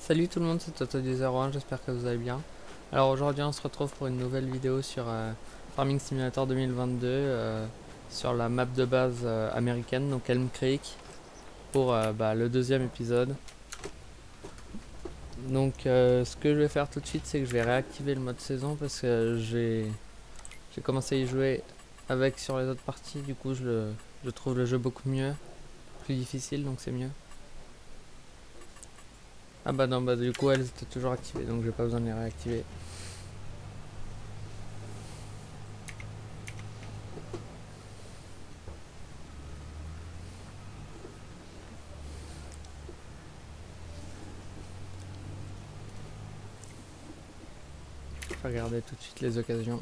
Salut tout le monde, c'est Toto201, j'espère que vous allez bien. Alors aujourd'hui on se retrouve pour une nouvelle vidéo sur Farming Simulator 2022 sur la map de base américaine, donc Elm Creek, pour le deuxième épisode. Donc ce que je vais faire tout de suite, c'est que je vais réactiver le mode saison parce que j'ai commencé à y jouer avec sur les autres parties, du coup je trouve le jeu beaucoup mieux, plus difficile donc c'est mieux. Ah bah non, bah du coup elles étaient toujours activées donc j'ai pas besoin de les réactiver. Je vais regarder tout de suite les occasions.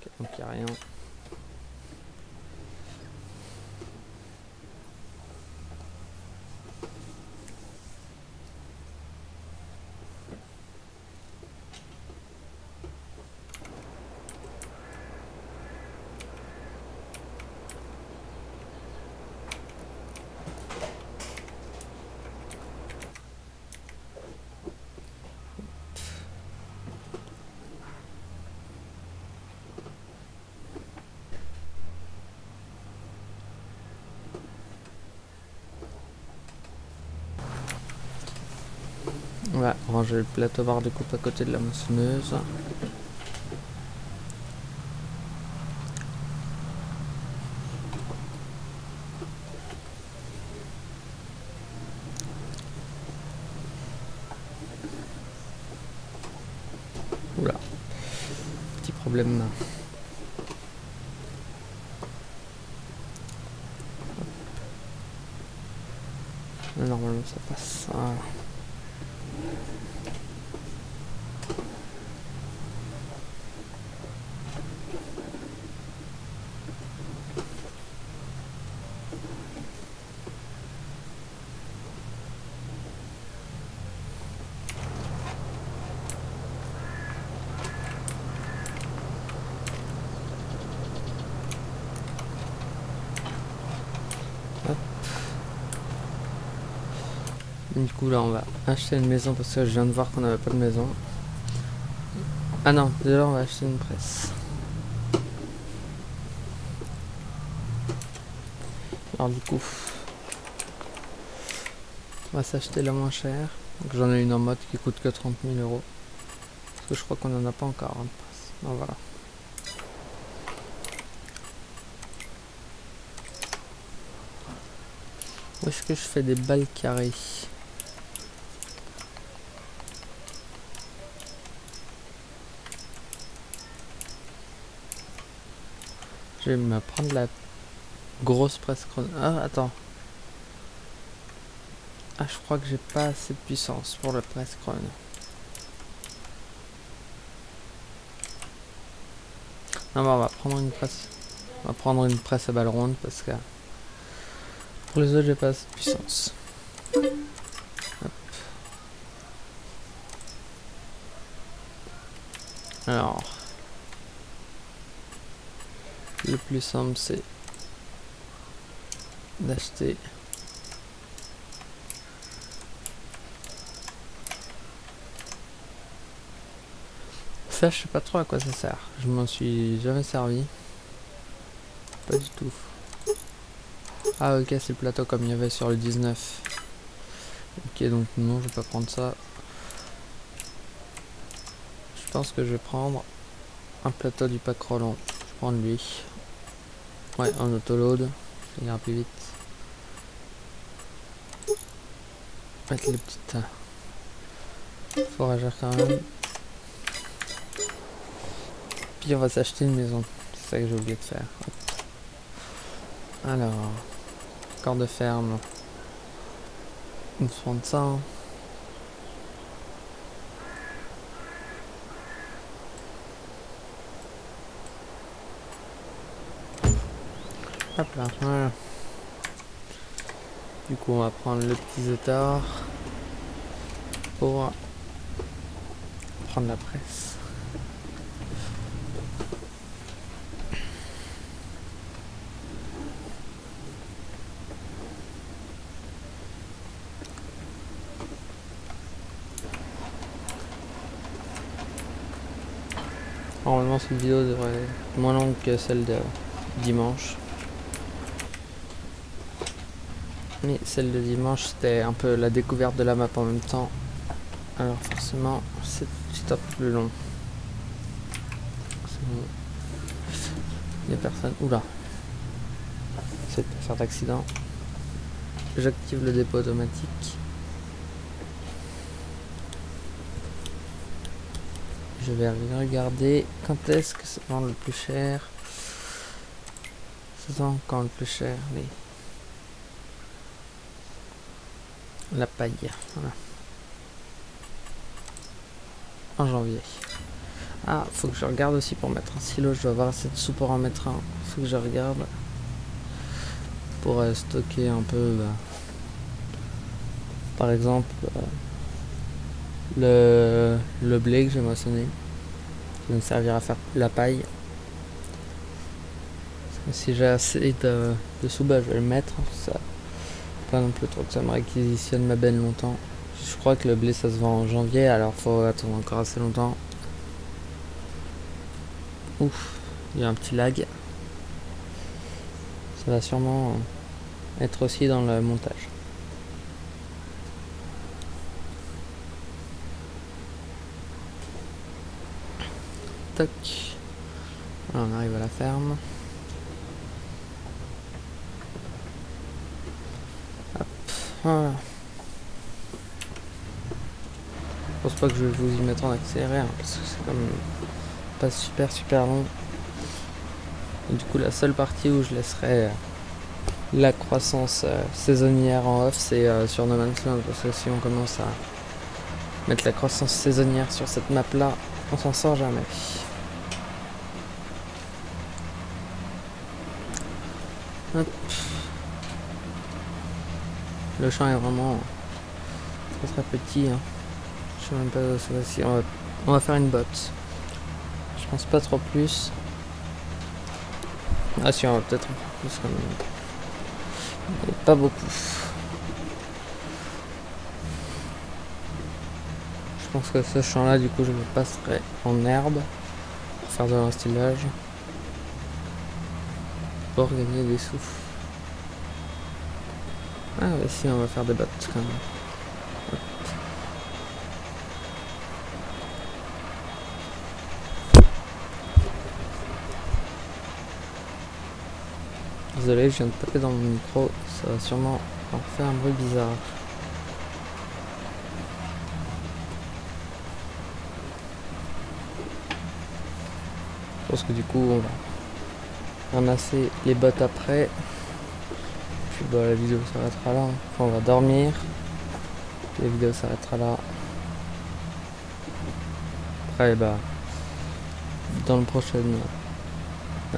Ok, donc il n'y a rien. On va ranger le plateau barre de coupe à côté de la moissonneuse. Oula, petit problème. Normalement ça passe. Voilà. Hop. Du coup là on va acheter une maison parce que je viens de voir qu'on n'avait pas de maison. Ah non, déjà on va acheter une presse. Alors du coup, on va s'acheter la moins chère. Donc j'en ai une en mode qui coûte que 30 000 euros. Parce que je crois qu'on n'en a pas encore de presse. Donc voilà. Où est-ce que je fais des balles carrées? Je vais me prendre la grosse presse chrono. Ah attends. Ah je crois que j'ai pas assez de puissance pour le presse chrono. Non, mais on va prendre une presse. On va prendre une presse à balle ronde parce que pour les autres j'ai pas assez de puissance. Hop. Alors, le plus simple c'est d'acheter ça. Je sais pas trop à quoi ça sert. Je m'en suis jamais servi. Pas du tout. Ah ok, c'est le plateau comme il y avait sur le 19. Ok, donc non, je vais pas prendre ça. Je pense que je vais prendre un plateau du pack Roland. Je vais prendre lui. Ouais, en autoload. Ça ira plus vite. Mettre les petites fourragères quand même. Puis on va s'acheter une maison. C'est ça que j'ai oublié de faire. Hop. Alors, corps de ferme. On se prend de ça. Hein. Hop là, voilà. Du coup, on va prendre le petit Zetor pour prendre la presse. Normalement cette vidéo devrait être moins longue que celle de dimanche. Mais celle de dimanche c'était un peu la découverte de la map en même temps. Alors forcément c'est un peu plus long. Bon. Il n'y a personne. Oula. C'est pas faire d'accident. J'active le dépôt automatique. Je vais regarder quand est-ce que ça vend le plus cher. Ça vend quand le plus cher, oui. La paille, voilà. En janvier. Ah, faut que je regarde aussi pour mettre un silo. Je dois avoir assez de sous pour en mettre un. Faut que je regarde. Pour stocker un peu, par exemple, le blé que j'ai moissonné. Qui va me servir à faire la paille. Si j'ai assez de sous, je vais le mettre. Ça, pas non plus trop que ça me réquisitionne ma benne longtemps. Je crois que le blé ça se vend en janvier, alors faut attendre encore assez longtemps. Ouf, il y a un petit lag. Ça va sûrement être aussi dans le montage. Toc. Voilà, on arrive à la ferme. Hop, voilà. Je pense pas que je vais vous y mettre en accéléré, hein, parce que c'est comme pas super long. Et du coup la seule partie où je laisserai la croissance saisonnière en off, c'est sur No Man's Land, parce que si on commence à mettre la croissance saisonnière sur cette map là, on s'en sort jamais. Hop. Le champ est vraiment très petit, hein. Je sais même pas si on va faire une botte. Je pense pas trop plus. Ah si, on va peut-être en faire plus quand même. Mais pas beaucoup. Je pense que ce champ là, du coup, je le passerai en herbe pour faire de l'instillage. Pour gagner des sous. Ah ouais, si, on va faire des bottes quand même. Désolé, je viens de taper dans mon micro, ça va sûrement en faire un bruit bizarre. Je pense que du coup on va ramasser les bottes après. Puis bah, la vidéo s'arrêtera là. Enfin, on va dormir. La vidéo s'arrêtera là. Après bah dans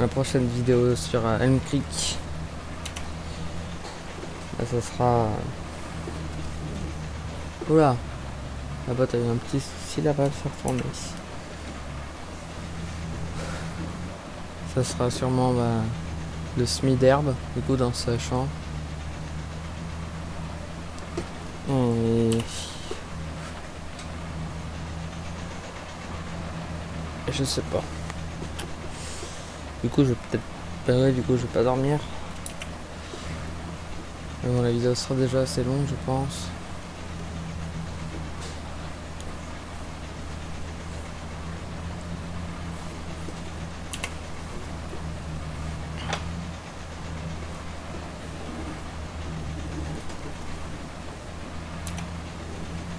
la prochaine vidéo sur Elm Creek, là, ça sera. Oula, la botte a eu un petit souci là-bas, faire tourner. Ça sera sûrement le semis d'herbe, du coup, dans ce champ. Et je sais pas. Du coup, je vais peut-être. Bah ouais, du coup, je vais pas dormir. Mais bon, la vidéo sera déjà assez longue, je pense.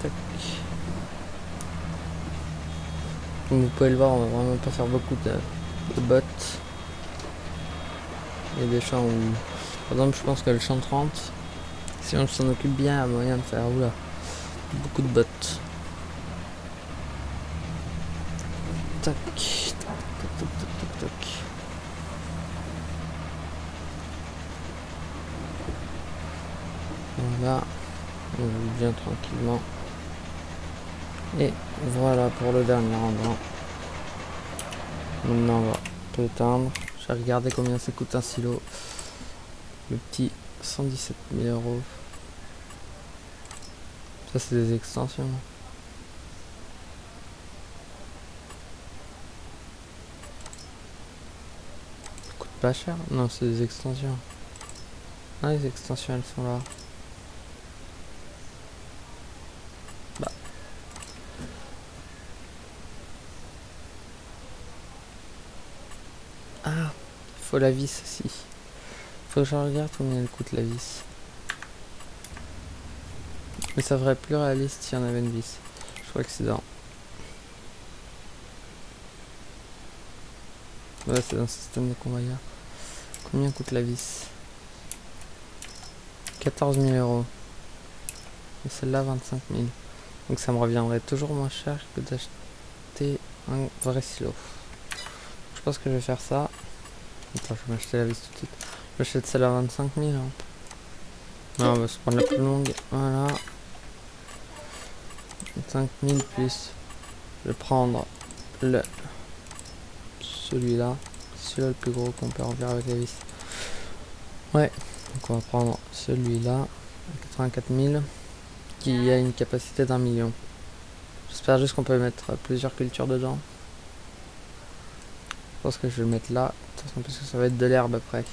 Tac. Comme vous pouvez le voir, on va vraiment pas faire beaucoup de bottes. Il y a des champs où, par exemple, je pense que le champ 30, si on s'en occupe bien, il y a moyen de faire beaucoup de bottes. Tac, tac, tac, tac, tac, tac. Voilà, on va bien tranquillement. Et voilà pour le dernier endroit. Maintenant on va tout éteindre. J'ai regardé combien ça coûte un silo. Le petit 117 000 €. Ça c'est des extensions. pas cher. Non, c'est des extensions. Ah, les extensions, elles sont là. Bah. Ah, faut la vis aussi. Faut que je regarde combien elle coûte la vis. Mais ça ferait plus réaliste s'il y en avait une vis. Je crois que c'est dans... Ouais, c'est dans le système de convoyeur. Combien coûte la vis? 14 000 euros. Et celle-là, 25 000. Donc ça me reviendrait toujours moins cher que d'acheter un vrai stylo. Je pense que je vais faire ça. Attends, je vais m'acheter la vis tout de suite. J'achète celle à 25 000. Hein. Non, on va se prendre la plus longue. Voilà. 25 000 plus. Je vais prendre celui-là. Celui-là le plus gros qu'on peut remplir avec la vis. Ouais. Donc on va prendre celui-là. 84 000. Qui a une capacité d'1 million. J'espère juste qu'on peut mettre plusieurs cultures dedans. Je pense que je vais le mettre là. De toute façon, parce que ça va être de l'herbe après.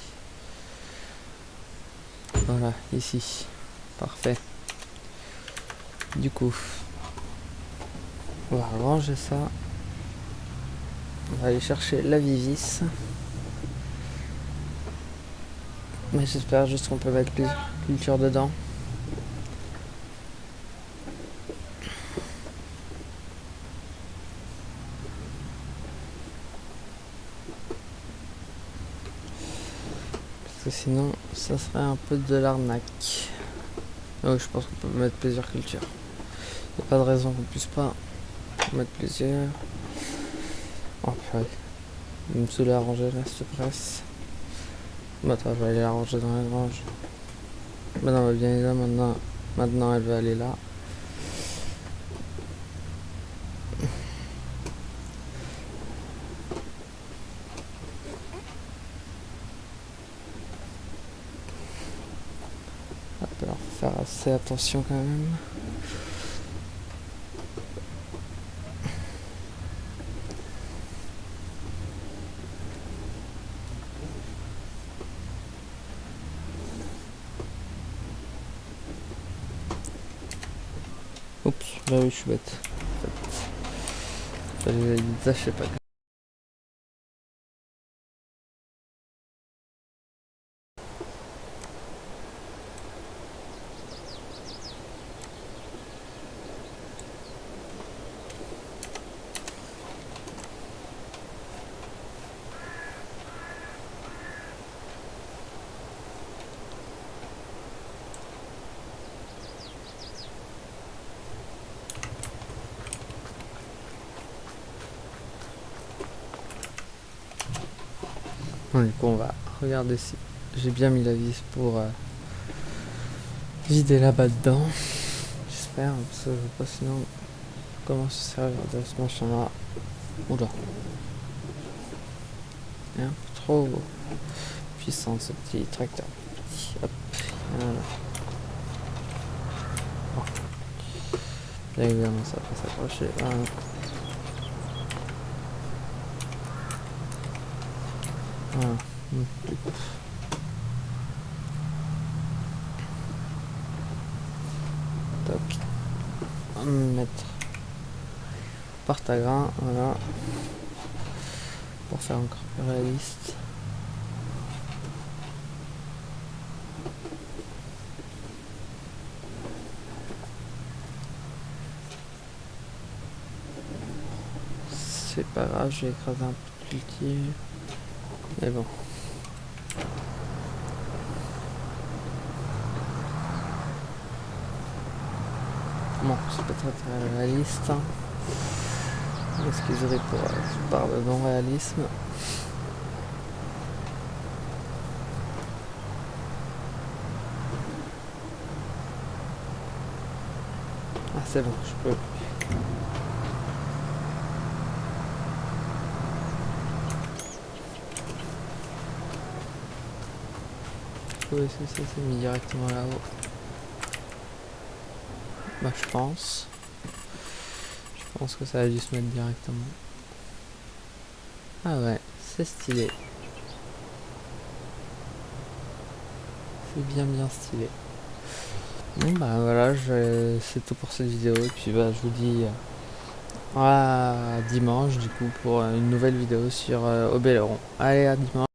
Voilà, ici. Parfait. Du coup, on va ranger ça. On va aller chercher la vivis. Mais j'espère juste qu'on peut mettre plusieurs cultures dedans. Parce que sinon, ça serait un peu de l'arnaque. Oui, je pense qu'on peut mettre plusieurs cultures. Il n'y a pas de raison qu'on puisse pas mettre plusieurs. Oh purée. Il me saoule à ranger là, cette presse. Bah attends, je vais aller la ranger dans la grange. Bah non, elle va bien aller là maintenant. Maintenant, elle va aller là. Hop, alors faut faire assez attention quand même. Oups, bah oui, je suis bête. Fallait ça, je sais pas. Bon, du coup, on va regarder si j'ai bien mis la vis pour vider là-bas dedans. J'espère, parce que je veux pas sinon comment se servir de ce machin-là. Oula. Il est un peu trop puissant ce petit tracteur. Hop, voilà. Bon. Bien évidemment, ça va pas s'accrocher. Voilà. Voilà. Du coup. Toc. On va mettre porte à grain, voilà. Pour faire encore plus réaliste. C'est pas grave, j'ai écrasé un peu de culture. Mais bon. Bon, c'est pas très très réaliste. Hein. Excusez pour je parle de non-réalisme. Ah c'est bon, je peux. Oui, c'est mis directement là-haut. Bah je pense. Je pense que ça a dû se mettre directement. Ah ouais, c'est stylé. C'est bien stylé. Bon bah voilà, c'est tout pour cette vidéo et puis bah je vous dis à dimanche du coup pour une nouvelle vidéo sur Obéléron. Allez, à dimanche.